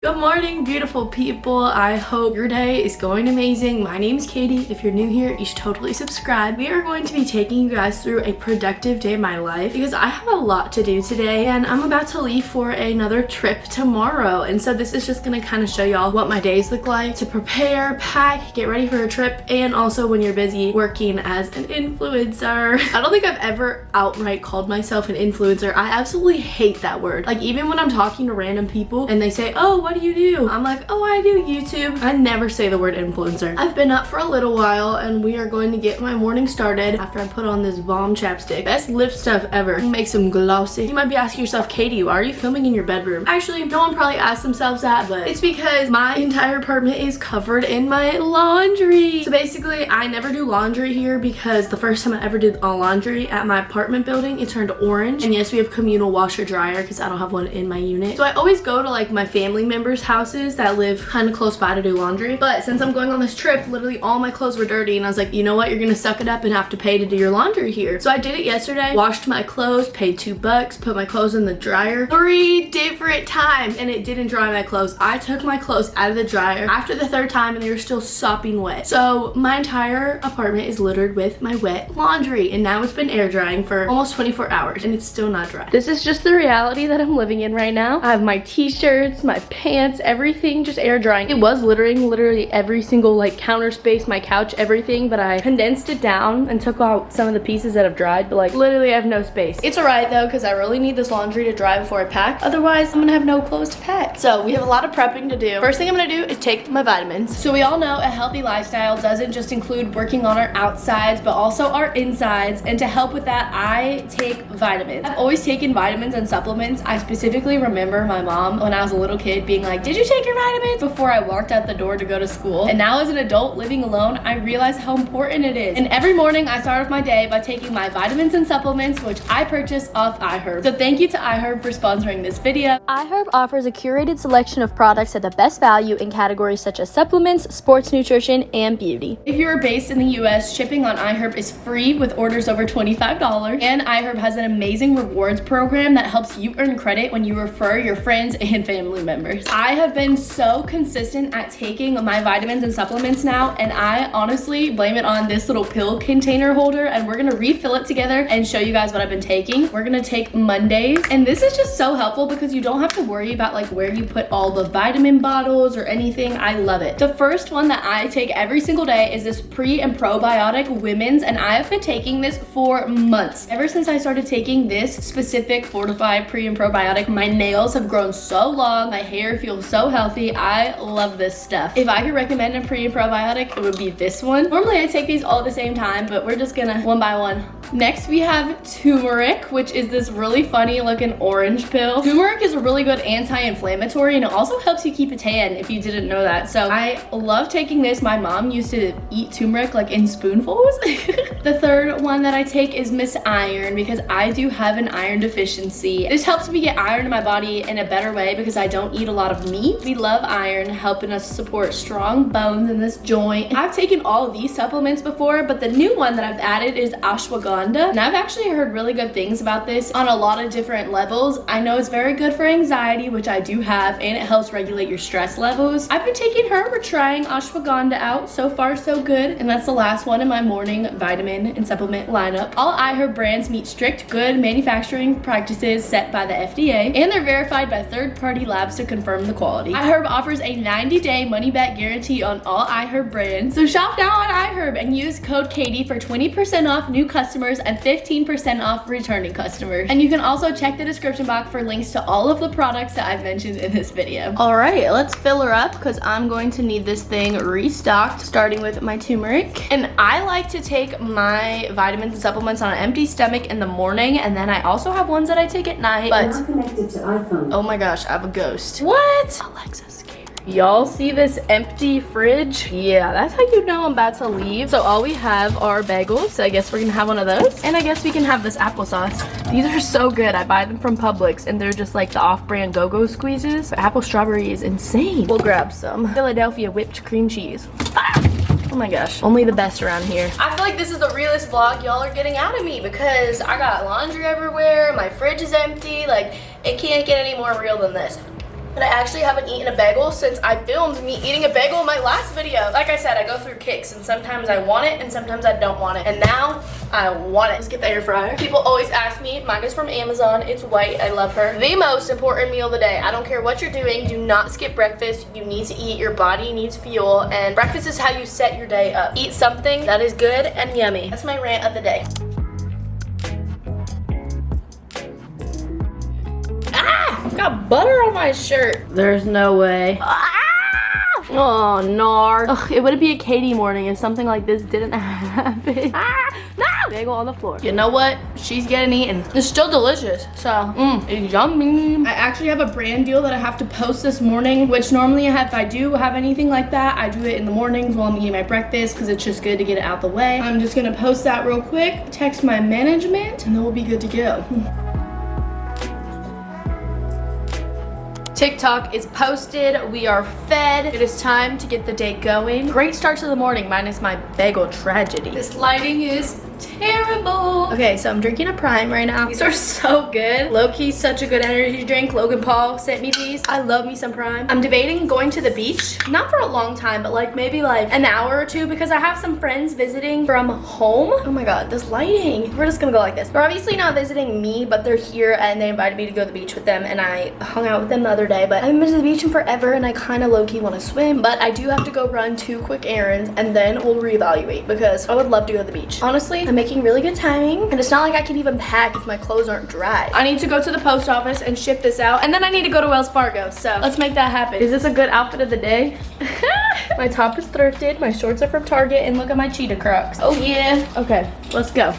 Good morning, beautiful people. I hope your day is going amazing. My name is Katie. If you're new here, you should totally subscribe. We are going to be taking you guys through a productive day of my life because I have a lot to do today and I'm about to leave for another trip tomorrow. And so this is just gonna kind of show y'all what my days look like to prepare, pack, get ready for a trip, and also when you're busy working as an influencer. I don't think I've ever outright called myself an influencer. I absolutely hate that word. Like even when I'm talking to random people and they say, oh, what do you do? I'm like, oh, I do YouTube. I never say the word influencer. I've been up for a little while and we are going to get my morning started after I put on this bomb chapstick. Best lip stuff ever. It makes them glossy. You might be asking yourself, Katie, why are you filming in your bedroom? Actually, no one probably asked themselves that, but it's because my entire apartment is covered in my laundry. So basically, I never do laundry here because the first time I ever did laundry at my apartment building, it turned orange. And yes, we have communal washer dryer because I don't have one in my unit. So I always go to like my family members' houses that live kind of close by to do laundry. But since I'm going on this trip, literally all my clothes were dirty and I was like, you know what, you're gonna suck it up and have to pay to do your laundry here. So I did it yesterday, washed my clothes, paid $2, put my clothes in the dryer 3 different times and it didn't dry my clothes. I took my clothes out of the dryer after the 3rd time and they were still sopping wet. So my entire apartment is littered with my wet laundry and now it's been air drying for almost 24 hours and it's still not dry. This is just the reality that I'm living in right now. I have my t-shirts, my pants, everything just air drying. It was littering literally every single like counter space, my couch, everything, but I condensed it down and took out some of the pieces that have dried, but like literally I have no space. It's alright though because I really need this laundry to dry before I pack, otherwise I'm gonna have no clothes to pack. So we have a lot of prepping to do. First thing I'm gonna do is take my vitamins. So we all know a healthy lifestyle doesn't just include working on our outsides but also our insides, and to help with that I take vitamins. I've always taken vitamins and supplements. I specifically remember my mom when I was a little kid being like, did you take your vitamins? Before I walked out the door to go to school. And now as an adult living alone, I realize how important it is. And every morning I start off my day by taking my vitamins and supplements, which I purchase off iHerb. So thank you to iHerb for sponsoring this video. iHerb offers a curated selection of products at the best value in categories such as supplements, sports nutrition, and beauty. If you are based in the US, shipping on iHerb is free with orders over $25. And iHerb has an amazing rewards program that helps you earn credit when you refer your friends and family members. I have been so consistent at taking my vitamins and supplements now, and I honestly blame it on this little pill container holder, and we're gonna refill it together and show you guys what I've been taking. We're gonna take Mondays, and this is just so helpful because you don't have to worry about like where you put all the vitamin bottles or anything. I love it. The first one that I take every single day is this pre and probiotic women's, and I have been taking this for months. Ever since I started taking this specific fortified pre and probiotic, my nails have grown so long, my hair feels so healthy. I love this stuff. If I could recommend a pre and probiotic, it would be this one. Normally I take these all at the same time, but we're just gonna one by one. Next we have turmeric, which is this really funny looking orange pill. Turmeric is a really good anti-inflammatory and it also helps you keep a tan if you didn't know that. So I love taking this. My mom used to eat turmeric like in spoonfuls. The third one that I take is Miss Iron because I do have an iron deficiency. This helps me get iron in my body in a better way because I don't eat a lot of meat. We love iron, helping us support strong bones in this joint. I've taken all of these supplements before, but the new one that I've added is ashwagandha. And I've actually heard really good things about this on a lot of different levels. I know it's very good for anxiety, which I do have, and it helps regulate your stress levels. I've been taking her. We're trying ashwagandha out. So far, so good. And that's the last one in my morning vitamin and supplement lineup. All iHerb brands meet strict good manufacturing practices set by the FDA, and they're verified by third-party labs to confirm the quality. iHerb offers a 90-day money-back guarantee on all iHerb brands. So shop now on iHerb and use code Katie for 20% off new customers and 15% off returning customers. And you can also check the description box for links to all of the products that I've mentioned in this video. All right, let's fill her up because I'm going to need this thing restocked, starting with my turmeric. And I like to take my vitamins and supplements on an empty stomach in the morning, and then I also have ones that I take at night. But connected to iPhone. Oh my gosh, I have a ghost. What? Alexa's scared. Y'all see this empty fridge? Yeah, that's how you know I'm about to leave. So all we have are bagels. So I guess we're gonna have one of those. And I guess we can have this applesauce. These are so good. I buy them from Publix and they're just like the off-brand go-go squeezes. But apple strawberry is insane. We'll grab some Philadelphia whipped cream cheese. Oh my gosh, only the best around here. I feel like this is the realest vlog y'all are getting out of me because I got laundry everywhere, my fridge is empty, like it can't get any more real than this. But I actually haven't eaten a bagel since I filmed me eating a bagel in my last video. Like I said, I go through kicks and sometimes I want it and sometimes I don't want it. And now I want it. Let's get the air fryer. People always ask me, mine is from Amazon. It's white, I love her. The most important meal of the day. I don't care what you're doing, do not skip breakfast. You need to eat, your body needs fuel, and breakfast is how you set your day up. Eat something that is good and yummy. That's my rant of the day. Got butter on my shirt. There's no way. Oh, Nard. Ugh, it wouldn't be a Caiti morning if something like this didn't happen. No! Bagel on the floor. You know what? She's getting eaten. It's still delicious. So, it's yummy. I actually have a brand deal that I have to post this morning, which normally if I do have anything like that, I do it in the mornings while I'm eating my breakfast because it's just good to get it out the way. I'm just gonna post that real quick, text my management, and then we'll be good to go. TikTok is posted. We are fed. It is time to get the day going. Great start to the morning, minus my bagel tragedy. This lighting is terrible. Okay, so I'm drinking a Prime right now. These are so good. Low-key, such a good energy drink. Logan Paul sent me these. I love me some Prime. I'm debating going to the beach. Not for a long time, but like maybe like an hour or two because I have some friends visiting from home. Oh my God, this lighting. We're just gonna go like this. They're obviously not visiting me, but they're here and they invited me to go to the beach with them and I hung out with them the other day, but I haven't been to the beach in forever and I kind of low-key want to swim, but I do have to go run 2 quick errands and then we'll reevaluate because I would love to go to the beach. Honestly, I'm making really good timing and it's not like I can even pack if my clothes aren't dry. I need to go to the post office and ship this out and then I need to go to Wells Fargo, so let's make that happen. Is this a good outfit of the day? My top is thrifted, my shorts are from Target, and look at my cheetah Crocs. Oh yeah. Okay, let's go.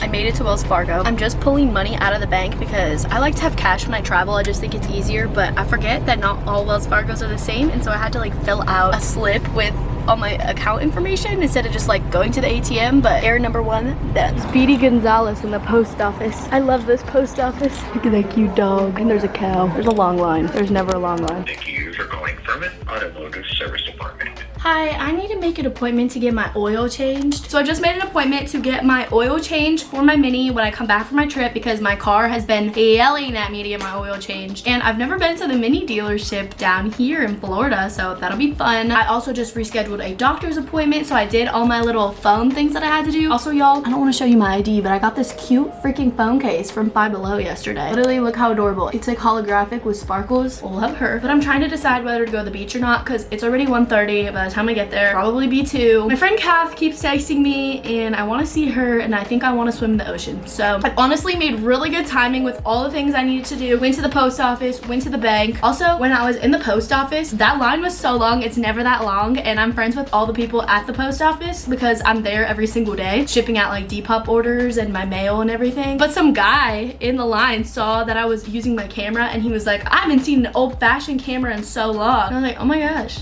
I made it to Wells Fargo. I'm just pulling money out of the bank because I like to have cash when I travel. I just think it's easier, but I forget that not all Wells Fargos are the same, and so I had to like fill out a slip with all my account information instead of just like going to the ATM, but errand number 1 done. Speedy Gonzalez in the post office. I love this post office. Look at that cute dog. And there's a cow. There's a long line. There's never a long line. Thank you for calling Furman Automotive Service Department. Hi, I need to make an appointment to get my oil changed. So I just made an appointment to get my oil changed for my Mini when I come back from my trip because my car has been yelling at me to get my oil changed. And I've never been to the Mini dealership down here in Florida, so that'll be fun. I also just rescheduled a doctor's appointment, so I did all my little phone things that I had to do. Also, y'all, I don't want to show you my ID, but I got this cute freaking phone case from Five Below yesterday. Literally, look how adorable. It's like holographic with sparkles. Love her. But I'm trying to decide whether to go to the beach or not because it's already 1:30. By the time I get there, probably be 2. My friend Kath keeps texting me and I want to see her and I think I want to swim in the ocean. So I honestly made really good timing with all the things I needed to do. Went to the post office, went to the bank. Also, when I was in the post office, that line was so long. It's never that long, and I'm friends with all the people at the post office because I'm there every single day shipping out like depop orders and my mail and everything. But some guy in the line saw that I was using my camera and he was like, I haven't seen an old-fashioned camera in so long. And I was like, oh my gosh,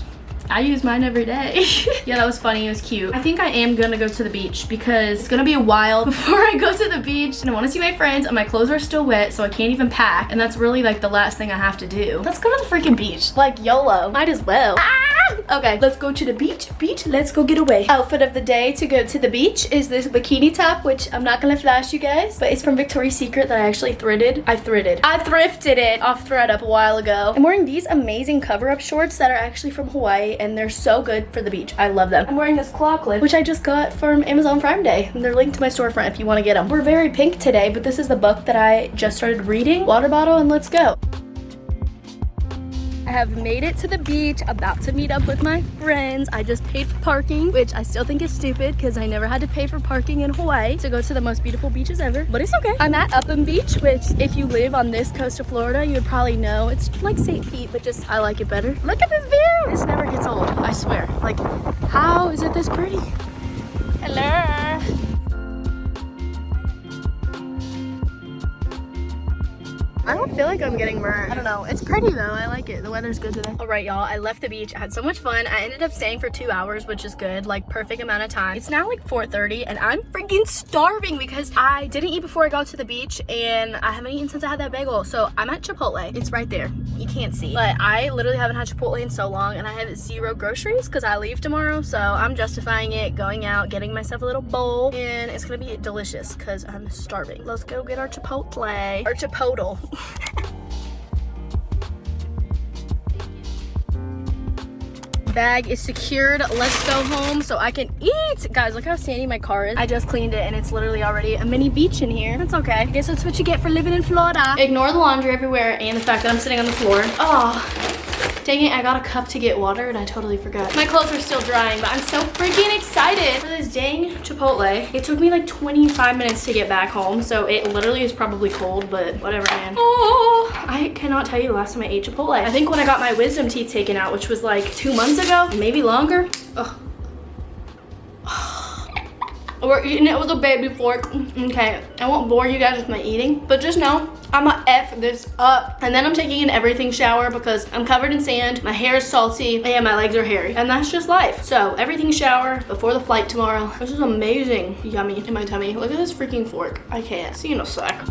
I use mine every day. Yeah, that was funny. It was cute. I think I am gonna go to the beach because it's gonna be a while before I go to the beach and I want to see my friends and my clothes are still wet, so I can't even pack, and that's really like the last thing I have to do. Let's go to the freaking beach. Like YOLO. Might as well. Okay, let's go to the beach. Let's go get away. Outfit of the day to go to the beach is this bikini top, which I'm not gonna flash you guys, but it's from Victoria's Secret that I actually thrifted it off ThredUp a while ago. I'm wearing these amazing cover-up shorts that are actually from Hawaii and they're so good for the beach. I love them. I'm wearing this claw clip, which I just got from Amazon Prime Day, and they're linked to my storefront if you want to get them. We're very pink today, but this is the book that I just started reading. Water bottle, and let's go. I have made it to the beach, about to meet up with my friends. I just paid for parking, which I still think is stupid because I never had to pay for parking in Hawaii to go to the most beautiful beaches ever, but it's okay. I'm at Upham Beach, which if you live on this coast of Florida, you would probably know. It's like St. Pete, but just I like it better. Look at this view. This never gets old, I swear. Like, how is it this pretty? Hello. I don't feel like I'm getting burned. I don't know. It's pretty though. I like it. The weather's good today. All right, y'all. I left the beach. I had so much fun. I ended up staying for 2 hours, which is good. Like, perfect amount of time. It's now like 4:30 and I'm freaking starving because I didn't eat before I got to the beach and I haven't eaten since I had that bagel. So I'm at Chipotle. It's right there. You can't see. But I literally haven't had Chipotle in so long and I have 0 groceries because I leave tomorrow. So I'm justifying it, going out, getting myself a little bowl, and it's gonna be delicious because I'm starving. Let's go get our Chipotle. Our Chipotle. Bag is secured. Let's go home so I can eat. Guys, look how sandy my car is. I just cleaned it and it's literally already a mini beach in here. That's okay. I guess that's what you get for living in Florida. Ignore the laundry everywhere and the fact that I'm sitting on the floor. Oh. Dang it, I got a cup to get water and I totally forgot. My clothes are still drying, but I'm so freaking excited for this dang Chipotle. It took me like 25 minutes to get back home, so it literally is probably cold, but whatever, man. Oh, I cannot tell you the last time I ate Chipotle. I think when I got my wisdom teeth taken out, which was like 2 months ago, maybe longer. Ugh. We're eating it with a baby fork. Okay, I won't bore you guys with my eating, but just know I'ma F this up. And then I'm taking an everything shower because I'm covered in sand, my hair is salty, and my legs are hairy. And that's just life. So everything shower before the flight tomorrow. This is amazing. Yummy in my tummy. Look at this freaking fork. I can't. See you in a sec.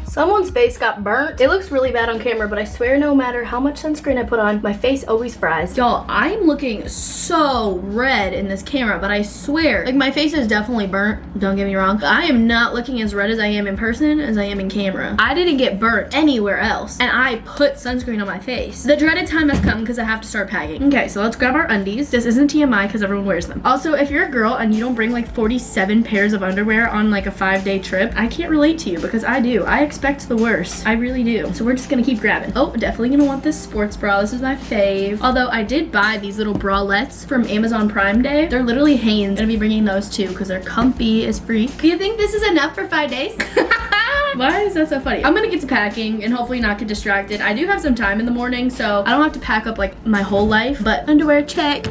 Someone's face got burnt. It looks really bad on camera, but I swear no matter how much sunscreen I put on, my face always fries. Y'all, I'm looking so red in this camera, but I swear, like my face is definitely burnt, don't get me wrong, but I am not looking as red as I am in person as I am in camera. I didn't get burnt anywhere else, and I put sunscreen on my face. The dreaded time has come because I have to start packing. Okay, so let's grab our undies. This isn't TMI because everyone wears them. Also, if you're a girl and you don't bring like 47 pairs of underwear on like a 5-day trip, I can't relate to you because I do. I expect the worst. I really do. So we're just gonna keep grabbing. Oh, definitely gonna want this sports bra. This is my fave. Although I did buy these little bralettes from Amazon Prime Day. They're literally Hanes. I'm gonna be bringing those too because they're comfy as freak. Do you think this is enough for 5 days? Why is that so funny? I'm gonna get to packing and hopefully not get distracted. I do have some time in the morning, so I don't have to pack up like my whole life, but underwear check.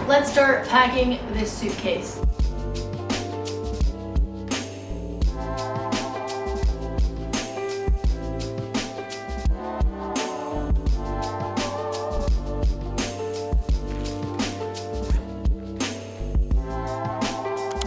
Let's start packing this suitcase.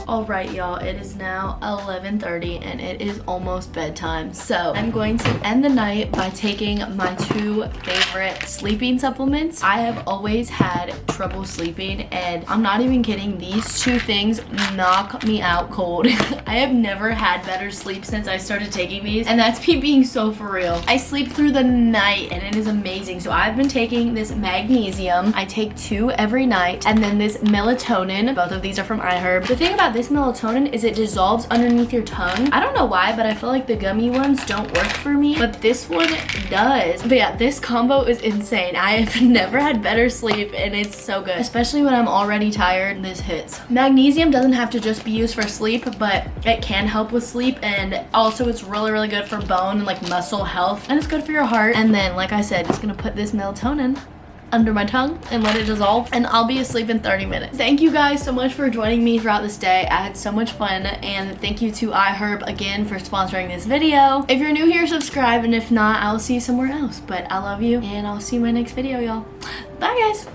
Alright y'all, it is now 11:30 and it is almost bedtime. So I'm going to end the night by taking my 2 favorite sleeping supplements. I have always had trouble sleeping and I'm not even kidding, these 2 things knock me out cold. I have never had better sleep since I started taking these, and that's me being so for real. I sleep through the night and it is amazing. So I've been taking this magnesium. I take 2 every night, and then this melatonin. Both of these are from iHerb. The thing about this melatonin is it dissolves underneath your tongue. I don't know why, but I feel like the gummy ones don't work for me, but this one does. But yeah, this combo is insane. I have never had better sleep and it's so good, especially when I'm already tired. This hits. Magnesium doesn't have to just be used for sleep, but it can help with sleep, and also it's really good for bone and like muscle health, and it's good for your heart. And then like I said, just gonna put this melatonin under my tongue and let it dissolve, and I'll be asleep in 30 minutes. Thank you guys so much for joining me throughout this day. I had so much fun, and thank you to iHerb again for sponsoring this video. If you're new here, subscribe, and if not, I'll see you somewhere else. But I love you, and I'll see you in my next video, y'all. Bye guys.